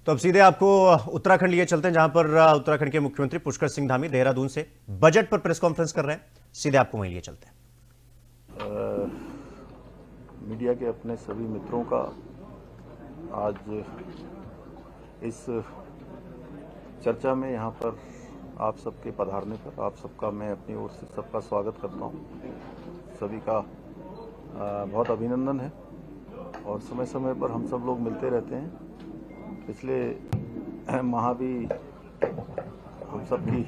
तो अब सीधे आपको उत्तराखंड लिए चलते हैं, जहां पर उत्तराखंड के मुख्यमंत्री पुष्कर सिंह धामी देहरादून से बजट पर प्रेस कॉन्फ्रेंस कर रहे हैं। सीधे आपको वहीं लिए चलते हैं। मीडिया के अपने सभी मित्रों का आज इस चर्चा में यहाँ पर आप सबके पधारने पर आप सबका मैं अपनी ओर से सबका स्वागत करता हूँ। सभी का बहुत अभिनंदन है और समय समय पर हम सब लोग मिलते रहते हैं। पिछले माह भी हम सबकी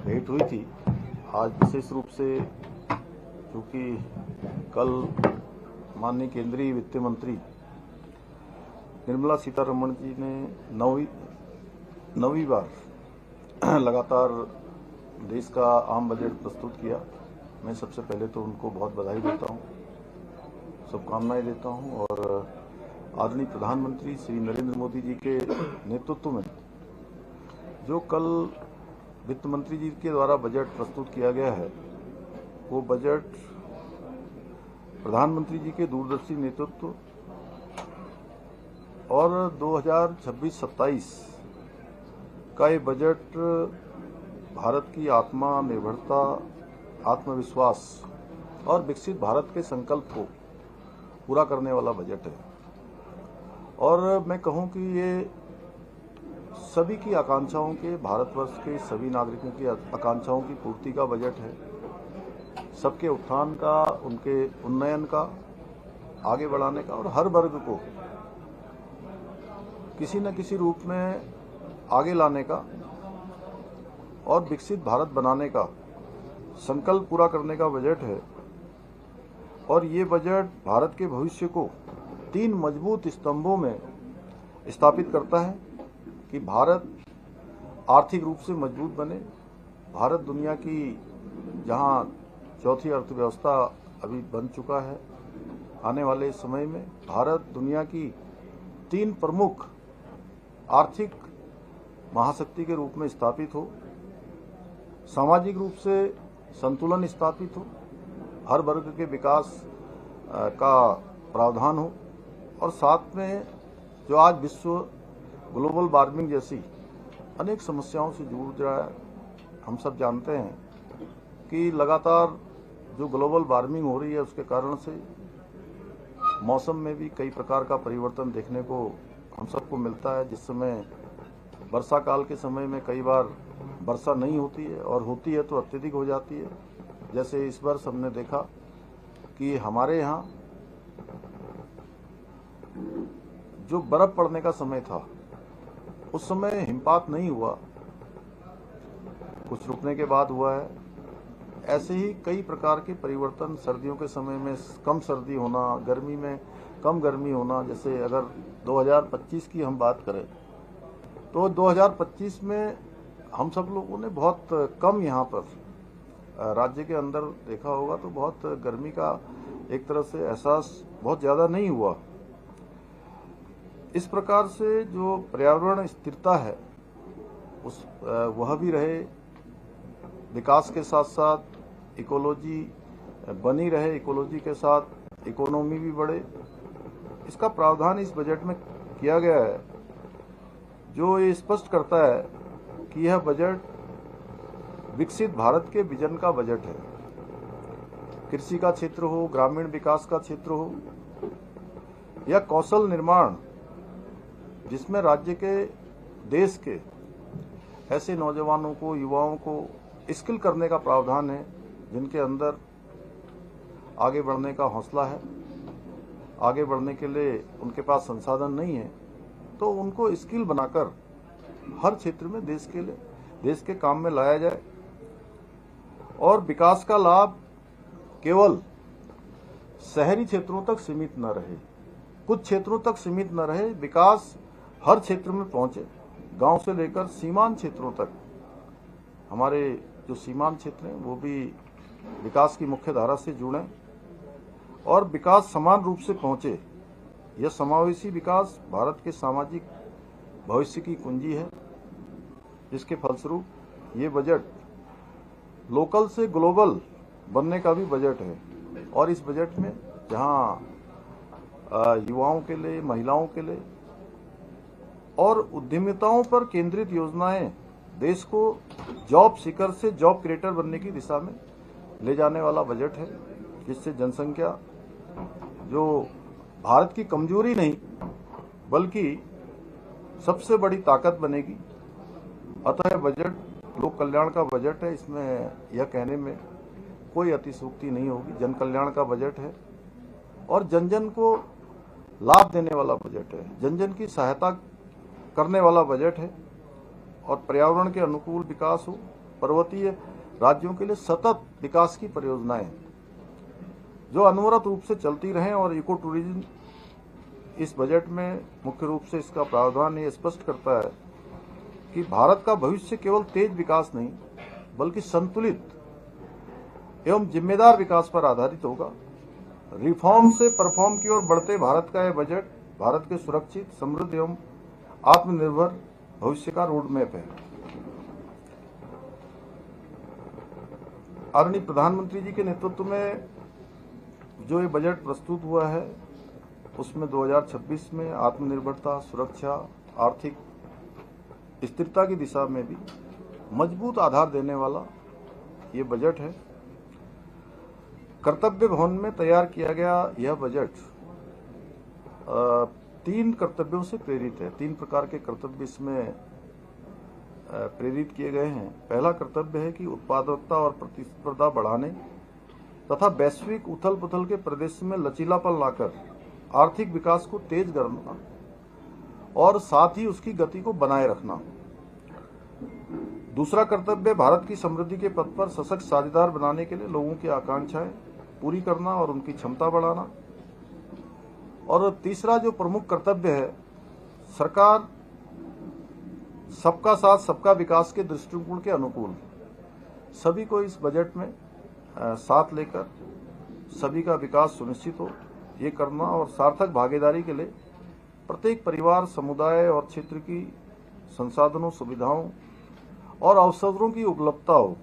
भेंट हुई थी। आज विशेष रूप से क्योंकि कल माननीय केंद्रीय वित्त मंत्री निर्मला सीतारमण जी ने नौवीं बार लगातार देश का आम बजट प्रस्तुत किया। मैं सबसे पहले तो उनको बहुत बधाई देता हूं, शुभकामनाएं देता हूं और आदरणीय प्रधानमंत्री श्री नरेंद्र मोदी जी के नेतृत्व में जो कल वित्त मंत्री जी के द्वारा बजट प्रस्तुत किया गया है, वो बजट प्रधानमंत्री जी के दूरदर्शी नेतृत्व और 2026-27 का ये बजट भारत की आत्मनिर्भरता, आत्मविश्वास और विकसित भारत के संकल्प को पूरा करने वाला बजट है। और मैं कहूं कि ये सभी की आकांक्षाओं के, भारतवर्ष के सभी नागरिकों की आकांक्षाओं की पूर्ति का बजट है। सबके उत्थान का, उनके उन्नयन का, आगे बढ़ाने का और हर वर्ग को किसी न किसी रूप में आगे लाने का और विकसित भारत बनाने का संकल्प पूरा करने का बजट है। और ये बजट भारत के भविष्य को 3 मजबूत स्तंभों में स्थापित करता है कि भारत आर्थिक रूप से मजबूत बने। भारत दुनिया की जहां चौथी अर्थव्यवस्था अभी बन चुका है, आने वाले समय में भारत दुनिया की 3 प्रमुख आर्थिक महाशक्ति के रूप में स्थापित हो, सामाजिक रूप से संतुलन स्थापित हो, हर वर्ग के विकास का प्रावधान हो और साथ में जो आज विश्व ग्लोबल वार्मिंग जैसी अनेक समस्याओं से जूझ रहा है। हम सब जानते हैं कि लगातार जो ग्लोबल वार्मिंग हो रही है उसके कारण से मौसम में भी कई प्रकार का परिवर्तन देखने को हम सबको मिलता है। जिस समय वर्षा काल के समय में कई बार वर्षा नहीं होती है और होती है तो अत्यधिक हो जाती है। जैसे इस वर्ष हमने देखा कि हमारे यहाँ जो बर्फ पड़ने का समय था उस समय हिमपात नहीं हुआ, कुछ रुकने के बाद हुआ है। ऐसे ही कई प्रकार के परिवर्तन, सर्दियों के समय में कम सर्दी होना, गर्मी में कम गर्मी होना। जैसे अगर 2025 की हम बात करें तो 2025 में हम सब लोगों ने बहुत कम यहाँ पर राज्य के अंदर देखा होगा तो बहुत गर्मी का एक तरह से एहसास बहुत ज़्यादा नहीं हुआ। इस प्रकार से जो पर्यावरण स्थिरता है उस वह भी रहे, विकास के साथ साथ इकोलॉजी बनी रहे, इकोलॉजी के साथ इकोनॉमी भी बढ़े। इसका प्रावधान इस बजट में किया गया है, जो ये स्पष्ट करता है कि यह बजट विकसित भारत के विजन का बजट है। कृषि का क्षेत्र हो, ग्रामीण विकास का क्षेत्र हो या कौशल निर्माण, जिसमें राज्य के, देश के ऐसे नौजवानों को, युवाओं को स्किल करने का प्रावधान है जिनके अंदर आगे बढ़ने का हौसला है, आगे बढ़ने के लिए उनके पास संसाधन नहीं है, तो उनको स्किल बनाकर हर क्षेत्र में देश के लिए, देश के काम में लाया जाए। और विकास का लाभ केवल शहरी क्षेत्रों तक सीमित न रहे, कुछ क्षेत्रों तक सीमित न रहे, विकास हर क्षेत्र में पहुंचे, गांव से लेकर सीमांत क्षेत्रों तक। हमारे जो सीमांत क्षेत्र हैं वो भी विकास की मुख्य धारा से जुड़ें और विकास समान रूप से पहुंचे। यह समावेशी विकास भारत के सामाजिक भविष्य की कुंजी है, जिसके फलस्वरूप ये बजट लोकल से ग्लोबल बनने का भी बजट है। और इस बजट में जहां युवाओं के लिए, महिलाओं के लिए और उद्यमिताओं पर केंद्रित योजनाएं देश को जॉब सीकर से जॉब क्रिएटर बनने की दिशा में ले जाने वाला बजट है, जिससे जनसंख्या जो भारत की कमजोरी नहीं बल्कि सबसे बड़ी ताकत बनेगी। अतः बजट लोक कल्याण का बजट है, इसमें यह कहने में कोई अतिशयोक्ति नहीं होगी। जन कल्याण का बजट है और जन जन को लाभ देने वाला बजट है, जन जन की सहायता करने वाला बजट है और पर्यावरण के अनुकूल विकास हो, पर्वतीय राज्यों के लिए सतत विकास की परियोजनाएं जो अनवरत रूप से चलती रहें और इको टूरिज्म इस बजट में मुख्य रूप से इसका प्रावधान ये स्पष्ट करता है कि भारत का भविष्य केवल तेज विकास नहीं बल्कि संतुलित एवं जिम्मेदार विकास पर आधारित होगा। रिफॉर्म से परफॉर्म की ओर बढ़ते भारत का यह बजट भारत के सुरक्षित, समृद्ध एवं आत्मनिर्भर भविष्य का रोड मैप है। आदरणीय प्रधानमंत्री जी के नेतृत्व में जो ये बजट प्रस्तुत हुआ है उसमें 2026 में आत्मनिर्भरता, सुरक्षा, आर्थिक स्थिरता की दिशा में भी मजबूत आधार देने वाला ये बजट है। कर्तव्य भवन में तैयार किया गया यह बजट 3 कर्तव्यों से प्रेरित है। 3 प्रकार के कर्तव्य इसमें प्रेरित किए गए हैं। पहला कर्तव्य है कि उत्पादकता और प्रतिस्पर्धा बढ़ाने तथा वैश्विक उथल पुथल के प्रदेश में लचीलापन लाकर आर्थिक विकास को तेज करना और साथ ही उसकी गति को बनाए रखना। दूसरा कर्तव्य भारत की समृद्धि के पथ पर सशक्त साझेदार बनाने के लिए लोगों की आकांक्षाएं पूरी करना और उनकी क्षमता बढ़ाना। और तीसरा जो प्रमुख कर्तव्य है, सरकार सबका साथ सबका विकास के दृष्टिकोण के अनुकूल सभी को इस बजट में साथ लेकर सभी का विकास सुनिश्चित हो ये करना और सार्थक भागीदारी के लिए प्रत्येक परिवार, समुदाय और क्षेत्र की संसाधनों, सुविधाओं और अवसरों की उपलब्धता हो।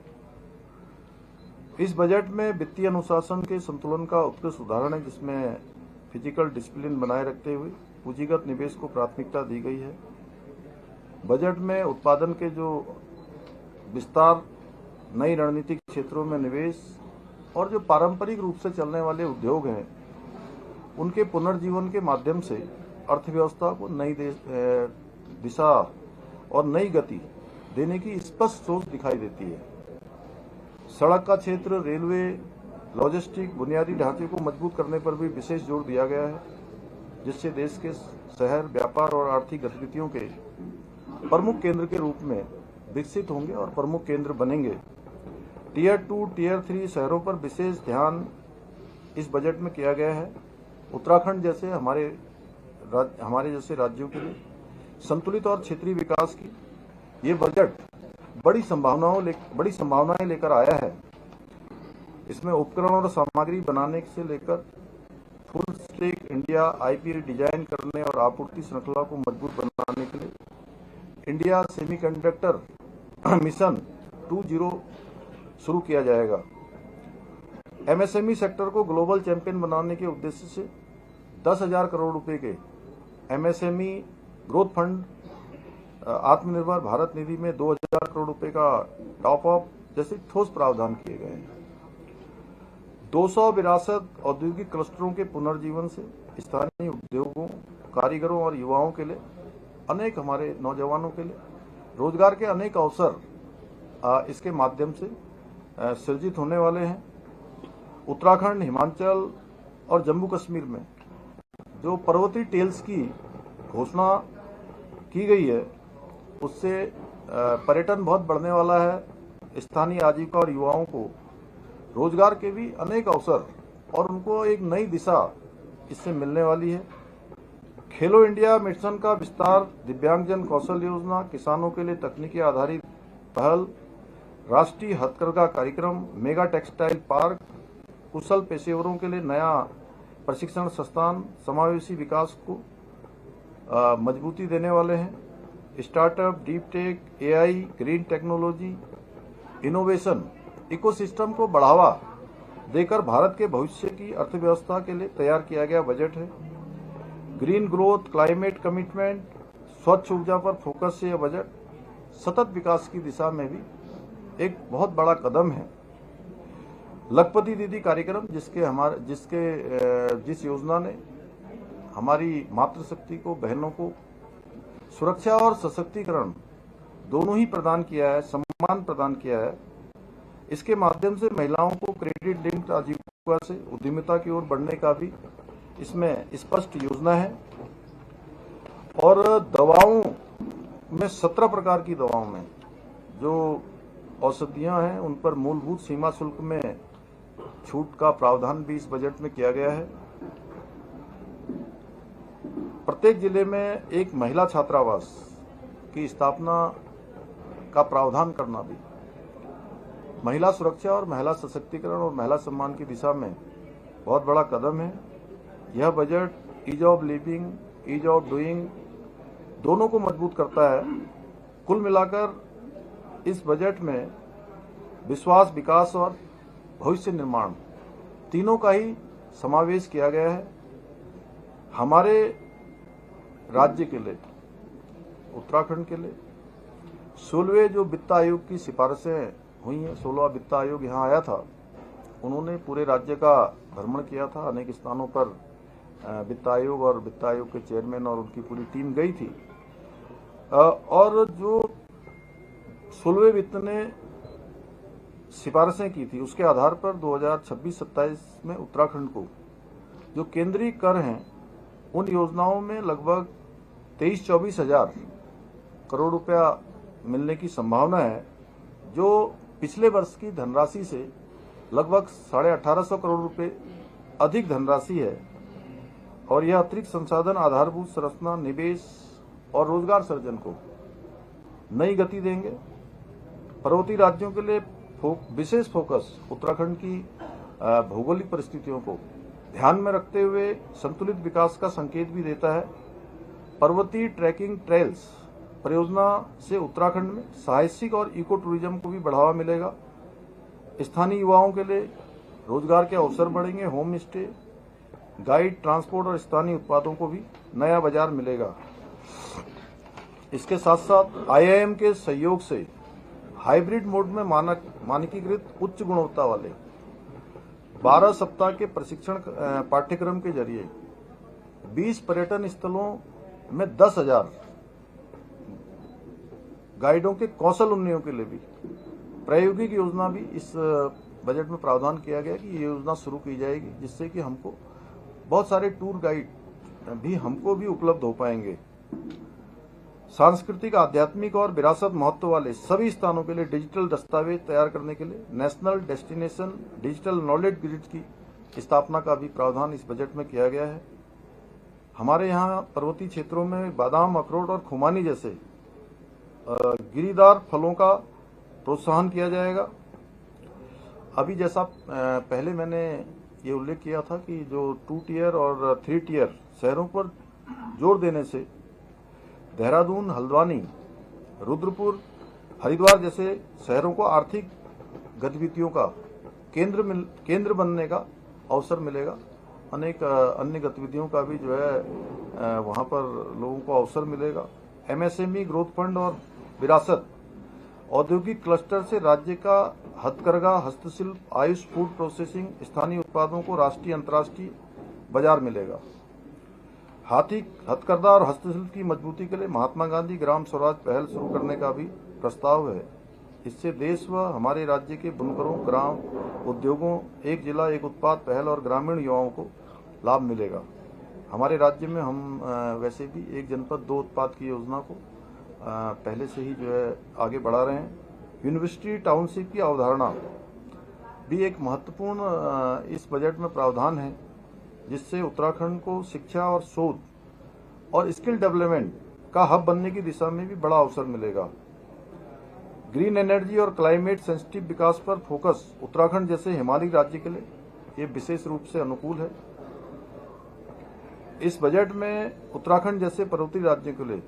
इस बजट में वित्तीय अनुशासन के संतुलन का उत्कृष्ट उदाहरण है, जिसमें फिजिकल डिसिप्लिन बनाए रखते हुए पूंजीगत निवेश को प्राथमिकता दी गई है। बजट में उत्पादन के जो विस्तार, नई रणनीतिक क्षेत्रों में निवेश और जो पारंपरिक रूप से चलने वाले उद्योग हैं उनके पुनर्जीवन के माध्यम से अर्थव्यवस्था को नई दिशा और नई गति देने की स्पष्ट सोच दिखाई देती है। सड़क का क्षेत्र, रेलवे, लॉजिस्टिक, बुनियादी ढांचे को मजबूत करने पर भी विशेष जोर दिया गया है, जिससे देश के शहर व्यापार और आर्थिक गतिविधियों के प्रमुख केंद्र के रूप में विकसित होंगे और प्रमुख केंद्र बनेंगे। टियर 2, टियर 3 शहरों पर विशेष ध्यान इस बजट में किया गया है। उत्तराखंड जैसे हमारे जैसे राज्यों के लिए संतुलित और क्षेत्रीय विकास की ये बजट बड़ी संभावनाएं लेकर आया है। इसमें उपकरण और सामग्री बनाने से लेकर full stack India IP design करने और आपूर्ति श्रृंखला को मजबूत बनाने के लिए इंडिया सेमीकंडक्टर मिशन 2.0 शुरू किया जाएगा। एमएसएमई सेक्टर को ग्लोबल चैंपियन बनाने के उद्देश्य से 10,000 करोड़ रुपए के एमएसएमई ग्रोथ फंड, आत्मनिर्भर भारत निधि में 2,000 करोड़ रुपए का टॉप अप जैसे ठोस प्रावधान किए गए हैं। 200 विरासत औद्योगिक क्लस्टरों के पुनर्जीवन से स्थानीय उद्योगों, कारीगरों और युवाओं के लिए, अनेक हमारे नौजवानों के लिए रोजगार के अनेक अवसर इसके माध्यम से सृजित होने वाले हैं। उत्तराखंड, हिमाचल और जम्मू कश्मीर में जो पर्वतीय टेल्स की घोषणा की गई है उससे पर्यटन बहुत बढ़ने वाला है। स्थानीय आजीविका और युवाओं को रोजगार के भी अनेक अवसर और उनको एक नई दिशा इससे मिलने वाली है। खेलो इंडिया मिशन का विस्तार, दिव्यांगजन कौशल योजना, किसानों के लिए तकनीकी आधारित पहल, राष्ट्रीय हथकरघा कार्यक्रम, मेगा टेक्सटाइल पार्क, कुशल पेशेवरों के लिए नया प्रशिक्षण संस्थान समावेशी विकास को मजबूती देने वाले हैं। Startup, deep tech, AI, green technology, innovation ecosystem को बढ़ावा देकर भारत के भविष्य की अर्थव्यवस्था के लिए तैयार किया गया बजट है। ग्रीन ग्रोथ, क्लाइमेट कमिटमेंट, स्वच्छ ऊर्जा पर फोकस से यह बजट सतत विकास की दिशा में भी एक बहुत बड़ा कदम है। लखपति दीदी कार्यक्रम जिस योजना ने हमारी मातृशक्ति को, बहनों को सुरक्षा और सशक्तिकरण दोनों ही प्रदान किया है, सम्मान प्रदान किया है। इसके माध्यम से महिलाओं को क्रेडिट लिंक्ड आजीविका से उद्यमिता की ओर बढ़ने का भी इसमें स्पष्ट योजना है। और दवाओं में 17 प्रकार की दवाओं में जो औषधियां हैं उन पर मूलभूत सीमा शुल्क में छूट का प्रावधान भी इस बजट में किया गया है। प्रत्येक जिले में एक महिला छात्रावास की स्थापना का प्रावधान करना भी महिला सुरक्षा और महिला सशक्तिकरण और महिला सम्मान की दिशा में बहुत बड़ा कदम है। यह budget ease of living, ease of doing दोनों को मजबूत करता है। कुल मिलाकर इस बजट में विश्वास, विकास और भविष्य निर्माण तीनों का ही समावेश किया गया है। हमारे राज्य के लिए, उत्तराखंड के लिए 16वें जो वित्त आयोग की सिफारिशें हुई हैं, 16वां वित्त आयोग यहाँ आया था, उन्होंने पूरे राज्य का भ्रमण किया था। अनेक स्थानों पर वित्त आयोग और वित्त आयोग के चेयरमैन और उनकी पूरी टीम गई थी। और जो 16वें वित्त ने सिफारिशें की थी उसके आधार पर 2026-27 में उत्तराखंड को जो केंद्रीय कर हैं उन योजनाओं में लगभग 23-24 हजार करोड़ रुपया मिलने की संभावना है, जो पिछले वर्ष की धनराशि से लगभग 1850 करोड़ रुपए अधिक धनराशि है। और यह अतिरिक्त संसाधन आधारभूत संरचना, निवेश और रोजगार सृजन को नई गति देंगे। पर्वतीय राज्यों के लिए विशेष फोकस उत्तराखंड की भौगोलिक परिस्थितियों को ध्यान में रखते हुए संतुलित विकास का संकेत भी देता है। पर्वतीय ट्रैकिंग ट्रेल्स परियोजना से उत्तराखंड में साहसिक और इको टूरिज्म को भी बढ़ावा मिलेगा। स्थानीय युवाओं के लिए रोजगार के अवसर बढ़ेंगे। होम स्टे, गाइड, ट्रांसपोर्ट और स्थानीय उत्पादों को भी नया बाजार मिलेगा। इसके साथ साथ आईआईएम के सहयोग से हाइब्रिड मोड में मानकीकृत उच्च गुणवत्ता वाले 12 सप्ताह के प्रशिक्षण पाठ्यक्रम के जरिए 20 पर्यटन स्थलों में 10,000 गाइडों के कौशल उन्नयन के लिए भी प्रायोगिक योजना भी इस बजट में प्रावधान किया गया कि ये योजना शुरू की जाएगी, जिससे कि हमको बहुत सारे टूर गाइड भी हमको भी उपलब्ध हो पाएंगे। सांस्कृतिक, आध्यात्मिक और विरासत महत्व वाले सभी स्थानों के लिए डिजिटल दस्तावेज तैयार करने के लिए national destination digital knowledge grid की स्थापना का भी प्रावधान इस बजट में किया गया है। हमारे यहाँ पर्वतीय क्षेत्रों में बादाम, अखरोट और खुमानी जैसे गिरीदार फलों का प्रोत्साहन किया जाएगा। अभी जैसा पहले मैंने ये उल्लेख किया था कि जो 2 टियर और 3 टियर शहरों पर जोर देने से देहरादून, हल्द्वानी, रुद्रपुर, हरिद्वार जैसे शहरों को आर्थिक गतिविधियों का केंद्र बनने का अवसर मिलेगा। अनेक अन्य गतिविधियों का भी जो है वहां पर लोगों को अवसर मिलेगा। एमएसएमई ग्रोथ फंड और विरासत औद्योगिक क्लस्टर से राज्य का हथकरघा, हस्तशिल्प, आयुष, फूड प्रोसेसिंग, स्थानीय उत्पादों को राष्ट्रीय अंतर्राष्ट्रीय बाजार मिलेगा। हथकरघा और हस्तशिल्प की मजबूती के लिए महात्मा गांधी ग्राम स्वराज पहल शुरू करने का भी प्रस्ताव है। इससे देश व हमारे राज्य के बुनकरों, ग्राम उद्योगों, एक जिला एक उत्पाद पहल और ग्रामीण युवाओं को लाभ मिलेगा। हमारे राज्य में हम वैसे भी एक जनपद 2 उत्पाद की योजना को पहले से ही जो है आगे बढ़ा रहे हैं। यूनिवर्सिटी टाउनशिप की अवधारणा भी एक महत्वपूर्ण इस बजट में प्रावधान है, जिससे उत्तराखंड को शिक्षा और शोध और स्किल डेवलपमेंट का हब बनने की दिशा में भी बड़ा अवसर मिलेगा। ग्रीन एनर्जी और क्लाइमेट सेंसिटिव विकास पर फोकस उत्तराखंड जैसे हिमालयी राज्य के लिए ये विशेष रूप से अनुकूल है। इस बजट में उत्तराखंड जैसे पर्वतीय राज्यों के लिए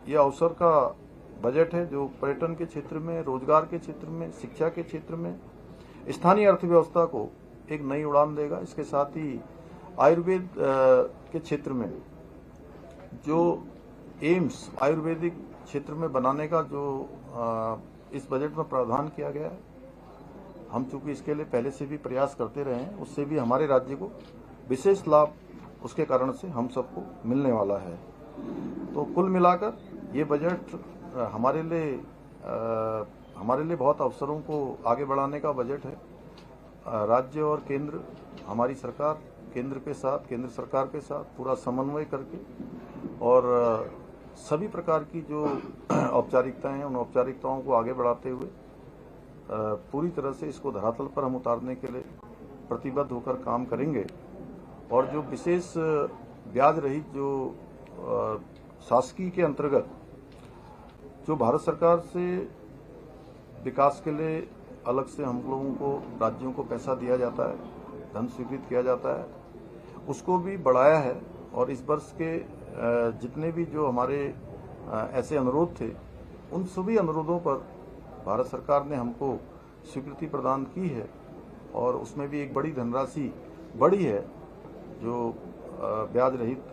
यह अवसर का बजट है, जो पर्यटन के क्षेत्र में, रोजगार के क्षेत्र में, शिक्षा के क्षेत्र में, स्थानीय अर्थव्यवस्था को एक नई उड़ान देगा। इसके साथ ही आयुर्वेद के क्षेत्र में जो एम्स आयुर्वेदिक क्षेत्र में बनाने का जो इस बजट में प्रावधान किया गया है, हम चूंकि इसके लिए पहले से भी प्रयास करते रहे हैं, उससे भी हमारे राज्य को विशेष लाभ उसके कारण से हम सबको मिलने वाला है। तो कुल मिलाकर ये बजट हमारे लिए बहुत अवसरों को आगे बढ़ाने का बजट है। राज्य और केंद्र, हमारी सरकार केंद्र सरकार के साथ पूरा समन्वय करके और सभी प्रकार की जो औपचारिकताएं हैं, उन औपचारिकताओं को आगे बढ़ाते हुए पूरी तरह से इसको धरातल पर हम उतारने के लिए प्रतिबद्ध होकर काम करेंगे। और जो विशेष ब्याज रहित जो शासकीय के अंतर्गत जो भारत सरकार से विकास के लिए अलग से हम लोगों को, राज्यों को पैसा दिया जाता है, धन स्वीकृत किया जाता है, उसको भी बढ़ाया है। और इस वर्ष के जितने भी जो हमारे ऐसे अनुरोध थे, उन सभी अनुरोधों पर भारत सरकार ने हमको स्वीकृति प्रदान की है। और उसमें भी एक बड़ी धनराशि बढ़ी है, जो ब्याज रहित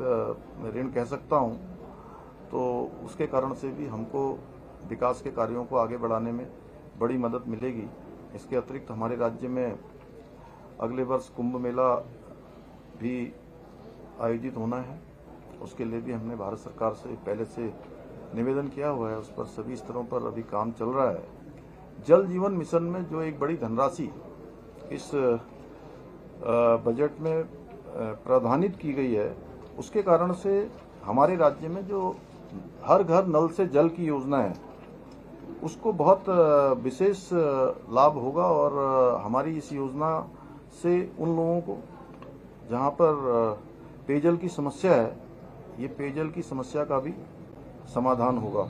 ऋण कह सकता हूं। तो उसके कारण से भी हमको विकास के कार्यों को आगे बढ़ाने में बड़ी मदद मिलेगी। इसके अतिरिक्त हमारे राज्य में अगले वर्ष कुंभ मेला भी आयोजित होना है, उसके लिए भी हमने भारत सरकार से पहले से निवेदन किया हुआ है। उस पर सभी स्तरों पर अभी काम चल रहा है। जल जीवन मिशन में जो एक बड़ी धनराशि इस बजट में प्रावधानित की गई है, उसके कारण से हमारे राज्य में जो हर घर नल से जल की योजना है, उसको बहुत विशेष लाभ होगा। और हमारी इस योजना से उन लोगों को जहां पर पेयजल की समस्या है, ये पेयजल की समस्या का भी समाधान होगा।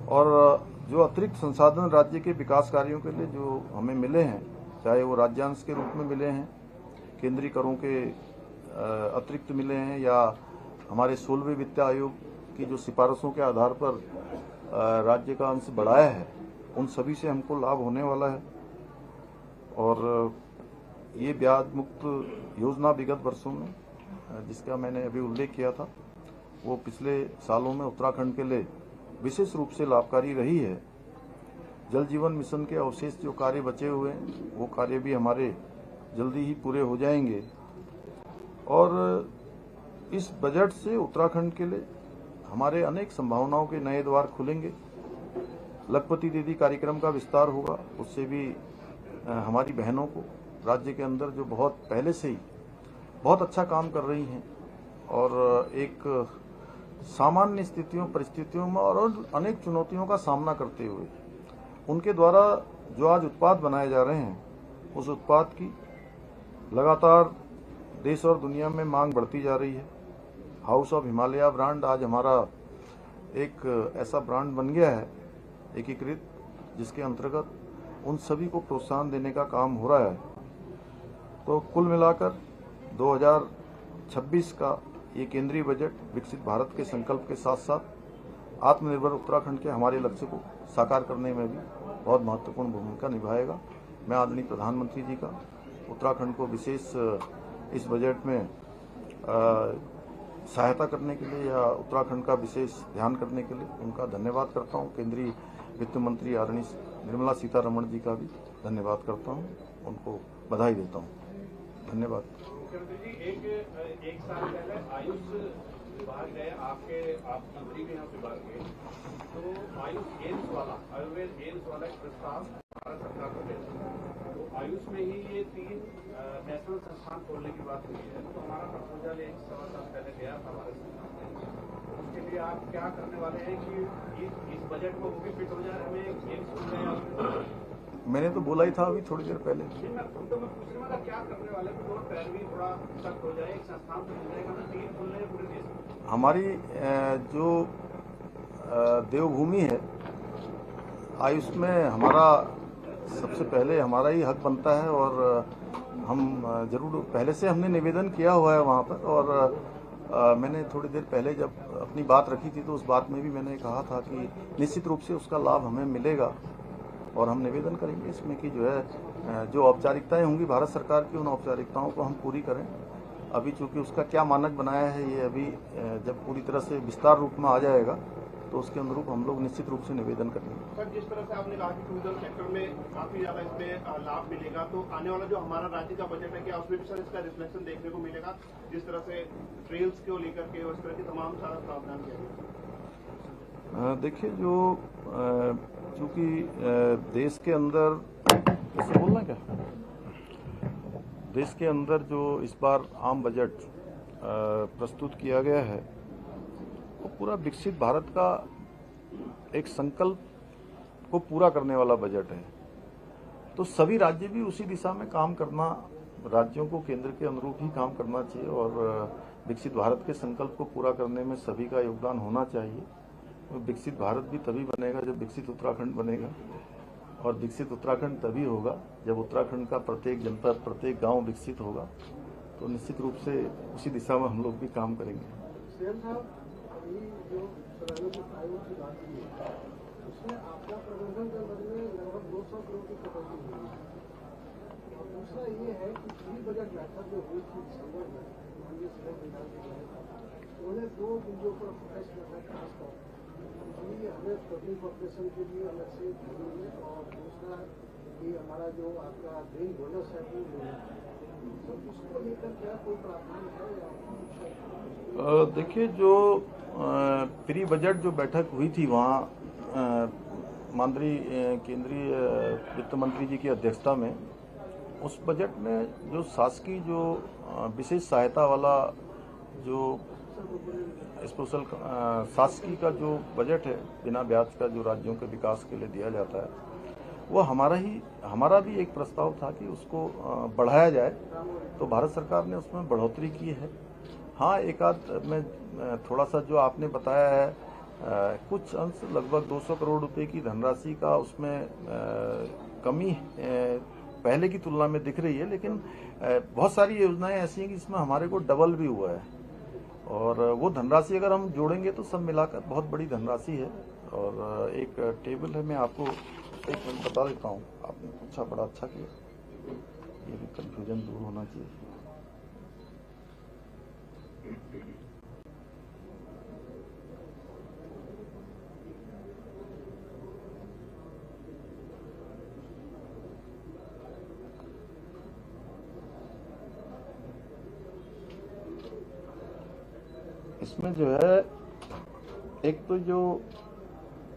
और जो अतिरिक्त संसाधन राज्य के विकास कार्यों के लिए जो हमें मिले हैं, चाहे वो राज्यांश के रूप में मिले हैं, केंद्रीय करों के अतिरिक्त मिले हैं, या हमारे 16वें वित्त आयोग की जो सिफारिशों के आधार पर राज्य का अंश बढ़ाया है, उन सभी से हमको लाभ होने वाला है। और ये ब्याज मुक्त योजना विगत वर्षों में जिसका मैंने अभी उल्लेख किया था, वो पिछले सालों में उत्तराखंड के लिए विशेष रूप से लाभकारी रही है। जल जीवन मिशन के अवशेष जो कार्य बचे हुए हैं, वो कार्य भी हमारे जल्दी ही पूरे हो जाएंगे। और इस बजट से उत्तराखंड के लिए हमारे अनेक संभावनाओं के नए द्वार खुलेंगे। लखपति दीदी कार्यक्रम का विस्तार होगा, उससे भी हमारी बहनों को राज्य के अंदर जो बहुत पहले से ही बहुत अच्छा काम कर रही हैं और एक सामान्य स्थितियों परिस्थितियों में और अनेक चुनौतियों का सामना करते हुए उनके द्वारा जो आज उत्पाद बनाए जा रहे हैं, उस उत्पाद की लगातार देश और दुनिया में मांग बढ़ती जा रही है। हाउस ऑफ हिमालय ब्रांड आज हमारा एक ऐसा ब्रांड बन गया है एकीकृत, जिसके अंतर्गत उन सभी को प्रोत्साहन देने का काम हो रहा है। तो कुल मिलाकर 2026 का ये केंद्रीय बजट विकसित भारत के संकल्प के साथ साथ आत्मनिर्भर उत्तराखंड के हमारे लक्ष्य को साकार करने में भी बहुत महत्वपूर्ण भूमिका निभाएगा। मैं आदरणीय प्रधानमंत्री जी का उत्तराखंड को विशेष इस बजट में सहायता करने के लिए या उत्तराखंड का विशेष ध्यान करने के लिए उनका धन्यवाद करता हूं। केंद्रीय वित्त मंत्री आदरणीय निर्मला सीतारमण जी का भी धन्यवाद करता हूं, उनको बधाई देता हूं। धन्यवाद। मुख्यमंत्री जी, एक साल पहले आयुष विभाग गए, आप मंत्री भी हैं उस विभाग के, तो आयुष एम्स वाला, आयुर्वेद एम्स वाला एक प्रस्ताव भारत सरकार को भेजा। तो आयुष में ही ये 3 नेशनल संस्थान खोलने की बात हुई है। तो हमारा प्रपोजल 1-1.25 साल पहले गया था भारत सरकार में। उसके लिए आप क्या करने वाले हैं कि इस बजट में वो भी फिट हो जाए, हमें एम्स खुल जाए? मैंने तो बोला ही था अभी थोड़ी देर पहले। तो मैं पूछने वाला क्या करने वाले हैं, पैरवी थोड़ा सख्त हो जाए, एक संस्थान से मिल जाएगा ना, 3 खुलने पूरे देश में। हमारी जो देवभूमि है आयुष में, हमारा सबसे पहले हमारा ही हक बनता है और हम जरूर पहले से हमने निवेदन किया हुआ है वहाँ पर। और मैंने थोड़ी देर पहले जब अपनी बात रखी थी तो उस बात में भी मैंने कहा था कि निश्चित रूप से उसका लाभ हमें मिलेगा और हम निवेदन करेंगे इसमें कि जो है जो औपचारिकताएं होंगी भारत सरकार की, उन औपचारिकताओं को हम पूरी करें। अभी चूंकि उसका क्या मानक बनाया है ये अभी जब पूरी तरह से विस्तार रूप में आ जाएगा तो उसके अनुरूप हम लोग निश्चित रूप से निवेदन करेंगे। सर, जिस तरह से आपने कहा कि टूरिज्म सेक्टर में काफी ज्यादा इसमें लाभ मिलेगा, तो आने वाला जो हमारा राज्य का बजट है क्या उसमें भी सर इसका रिफ्लेक्शन देखने को मिलेगा, जिस तरह से ट्रेल्स को लेकर के उस तरह की तमाम सारा प्रावधान किया गया? देखिए, जो चूंकि देश के अंदर ऐसे बोलना क्या, देश के अंदर जो इस बार आम बजट प्रस्तुत किया गया है वो पूरा विकसित भारत का एक संकल्प को पूरा करने वाला बजट है। तो सभी राज्य भी उसी दिशा में काम करना, राज्यों को केंद्र के अनुरूप ही काम करना चाहिए और विकसित भारत के संकल्प को पूरा करने में सभी का योगदान होना चाहिए। विकसित भारत भी तभी बनेगा जब विकसित उत्तराखंड बनेगा और विकसित उत्तराखंड तभी होगा जब उत्तराखंड का प्रत्येक जनपद, प्रत्येक गांव विकसित होगा। तो निश्चित रूप से उसी दिशा में हम लोग भी काम करेंगे। जो आयोग की बात की है उसमें आपदा प्रबंधन के मद में लगभग 200 करोड़ की कटौती हुई है। और दूसरा ये है कि प्री बजट बैठक जो हुई थी दिसंबर में माननीय सीएम उन्होंने 2 बिंदुओं पर फोकस करना है, खासतौर बिजली हमें पब्लिक कॉर्पोरेशन के लिए अलग से मिलेंगे और दूसरा कि हमारा जो आपका ग्रीन बोनस है वो मिलेगा। तो उसको लेकर क्या कोई प्रावधान है? देखिए, जो प्री बजट जो बैठक हुई थी वहाँ माननीय केंद्रीय वित्त मंत्री जी की अध्यक्षता में, उस बजट में जो शासकीय जो विशेष सहायता वाला जो स्पेशल शासकीय का जो बजट है बिना ब्याज का जो राज्यों के विकास के लिए दिया जाता है, वो हमारा भी एक प्रस्ताव था कि उसको बढ़ाया जाए। तो भारत सरकार ने उसमें बढ़ोतरी की है। हाँ, एक आध में थोड़ा सा जो आपने बताया है कुछ अंश लगभग 200 करोड़ रुपए की धनराशि का उसमें कमी पहले की तुलना में दिख रही है, लेकिन बहुत सारी योजनाएं ऐसी हैं कि इसमें हमारे को डबल भी हुआ है और वो धनराशि अगर हम जोड़ेंगे तो सब मिलाकर बहुत बड़ी धनराशि है। और एक टेबल है, मैं आपको एक मिनट बता देता हूँ। आपने पूछा, बड़ा अच्छा किया, ये भी कंफ्यूजन दूर होना चाहिए। इसमें जो है एक तो जो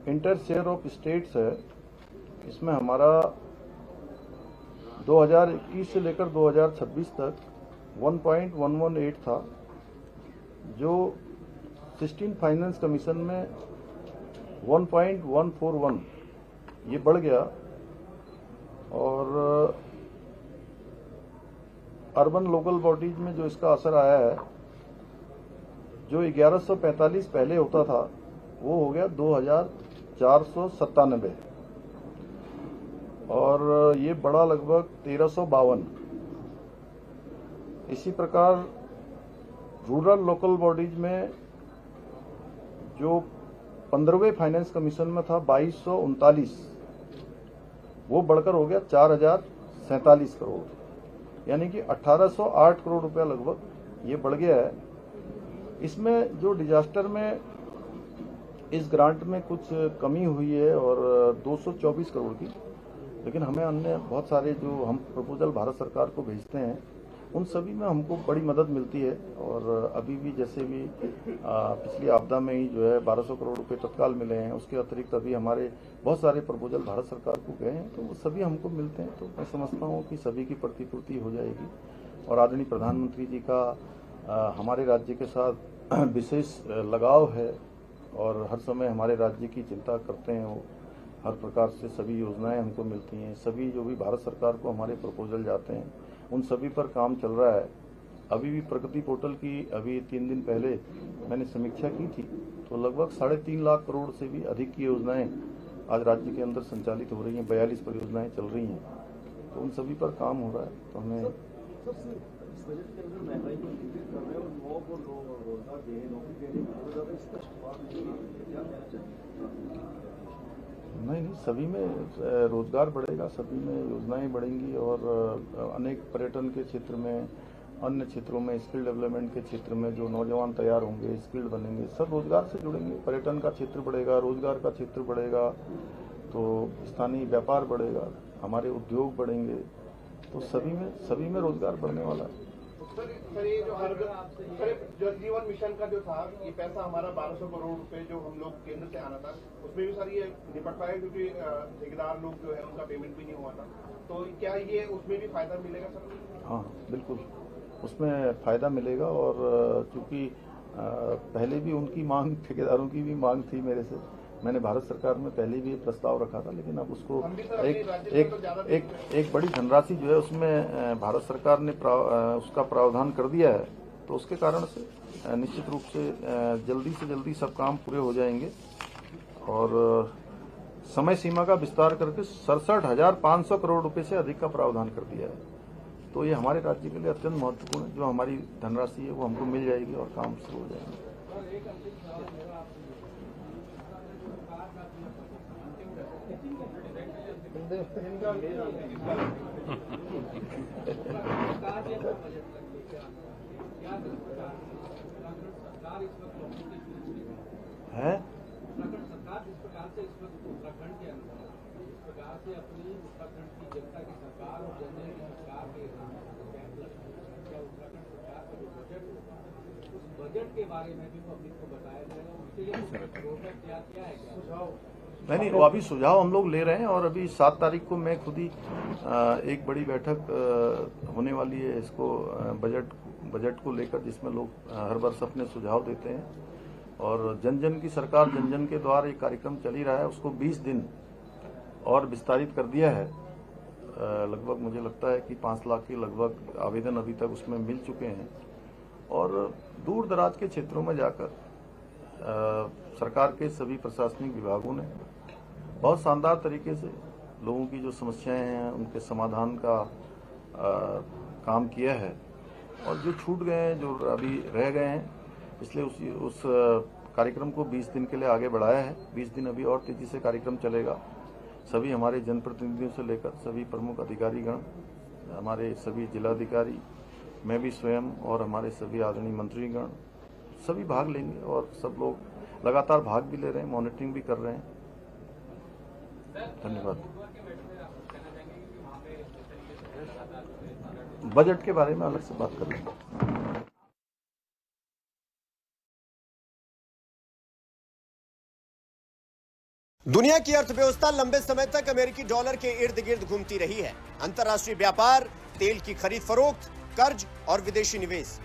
इंटर शेयर ऑफ स्टेट्स है, इसमें हमारा 2021 से लेकर 2026 तक 1.118 था, जो 16 फाइनेंस कमीशन में 1.141 ये बढ़ गया। और अर्बन लोकल बॉडीज में जो इसका असर आया है, जो 1145 पहले होता था वो हो गया 2497 और ये बढ़ा लगभग 1352। इसी प्रकार रूरल लोकल बॉडीज में जो 15वें फाइनेंस कमीशन में था 2239, वो बढ़कर हो गया 4047 करोड़, यानी कि 1808 करोड़ रुपया लगभग ये बढ़ गया है। इसमें जो डिजास्टर में इस ग्रांट में कुछ कमी हुई है और 224 करोड़ की, लेकिन हमें अन्य बहुत सारे जो हम प्रपोजल भारत सरकार को भेजते हैं उन सभी में हमको बड़ी मदद मिलती है। और अभी भी जैसे भी पिछली आपदा में ही जो है 1200 करोड़ रुपए तत्काल मिले हैं, उसके अतिरिक्त अभी हमारे बहुत सारे प्रपोजल भारत सरकार को गए हैं, तो वो सभी हमको मिलते हैं। तो मैं समझता हूँ कि सभी की प्रतिपूर्ति हो जाएगी। और आदरणीय प्रधानमंत्री जी का हमारे राज्य के साथ विशेष लगाव है और हर समय हमारे राज्य की चिंता करते हैं। वो हर प्रकार से सभी योजनाएं हमको मिलती हैं। सभी जो भी भारत सरकार को हमारे प्रपोजल जाते हैं उन सभी पर काम चल रहा है। अभी भी प्रगति पोर्टल की अभी 3 दिन पहले मैंने समीक्षा की थी, तो लगभग 3.5 लाख करोड़ से भी अधिक की योजनाएं आज राज्य के अंदर संचालित हो रही हैं। 42 परियोजनाएं चल रही हैं, तो उन सभी पर काम हो रहा है। तो हमें बजट के अंदर महंगाई को नियंत्रित कर रहे हैं और युवाओं को रोजगार देने, नौकरी देने की बहुत ज्यादा स्पष्ट बात क्या कहना चाहिए? नहीं, सभी में रोजगार बढ़ेगा, सभी में योजनाएं बढ़ेंगी और अनेक पर्यटन के क्षेत्र में अन्य क्षेत्रों में स्किल डेवलपमेंट के क्षेत्र में जो नौजवान तैयार होंगे, स्किल्ड बनेंगे, सब रोजगार से जुड़ेंगे। पर्यटन का क्षेत्र बढ़ेगा, रोजगार का क्षेत्र बढ़ेगा, तो स्थानीय व्यापार बढ़ेगा, हमारे उद्योग बढ़ेंगे, तो सभी में रोजगार बढ़ने वाला है। सर ये जो जल जीवन मिशन का जो था, ये पैसा हमारा 1200 करोड़ रुपए जो हम लोग केंद्र से आना था, उसमें भी सर ये निपट पाए क्योंकि ठेकेदार लोग जो है उनका पेमेंट भी नहीं हुआ था, तो क्या ये उसमें भी फायदा मिलेगा सर? हाँ बिल्कुल, उसमें फायदा मिलेगा। और चूंकि पहले भी उनकी मांग, ठेकेदारों की भी मांग थी मेरे से, मैंने भारत सरकार में पहले भी प्रस्ताव रखा था, लेकिन अब उसको एक बड़ी धनराशि जो है उसमें भारत सरकार ने उसका प्रावधान कर दिया है, तो उसके कारण से निश्चित रूप से जल्दी से जल्दी सब काम पूरे हो जाएंगे। और समय सीमा का विस्तार करके 67,500 करोड़ रुपए से अधिक का प्रावधान कर दिया है, तो ये हमारे राज्य के लिए अत्यंत महत्वपूर्ण है। जो हमारी धनराशि है वो हमको मिल जाएगी और काम शुरू हो जाएंगे। है सरकार जिस प्रकार से इस वक्त उत्तराखंड के अंदर जिस प्रकार से अपनी उत्तराखंड की जनता की सरकार और जनता की सरकार के क्या उत्तराखंड सरकार का जो बजट होगा, उस बजट के बारे में भी पब्लिक को बताया जाएगा, उसके लिए रोडमैप तैयार किया है क्या? सुझाव नहीं, वो अभी सुझाव हम लोग ले रहे हैं, और अभी 7 तारीख को मैं खुद ही एक बड़ी बैठक होने वाली है इसको बजट को लेकर, जिसमें लोग हर वर्ष अपने सुझाव देते हैं। और जन जन की सरकार, जन जन के द्वार एक कार्यक्रम चल ही रहा है, उसको 20 दिन और विस्तारित कर दिया है। लगभग मुझे लगता है कि 5 लाख के लगभग आवेदन अभी तक उसमें मिल चुके हैं। और दूर दराज के क्षेत्रों में जाकर सरकार के सभी प्रशासनिक विभागों ने बहुत शानदार तरीके से लोगों की जो समस्याएं हैं उनके समाधान का काम किया है। और जो छूट गए हैं, जो अभी रह गए हैं, इसलिए उस कार्यक्रम को 20 दिन के लिए आगे बढ़ाया है। 20 दिन अभी और तेजी से कार्यक्रम चलेगा। सभी हमारे जनप्रतिनिधियों से लेकर सभी प्रमुख अधिकारीगण, हमारे सभी जिलाधिकारी, मैं भी स्वयं और हमारे सभी आदरणीय मंत्रीगण सभी भाग लेंगे, और सब लोग लगातार भाग भी ले रहे हैं, मॉनिटरिंग भी कर रहे हैं। धन्यवाद। बजट के बारे में अलग से बात कर लेंगे। दुनिया की अर्थव्यवस्था लंबे समय तक अमेरिकी डॉलर के इर्द गिर्द घूमती रही है। अंतर्राष्ट्रीय व्यापार, तेल की खरीद फरोख्त, कर्ज और विदेशी निवेश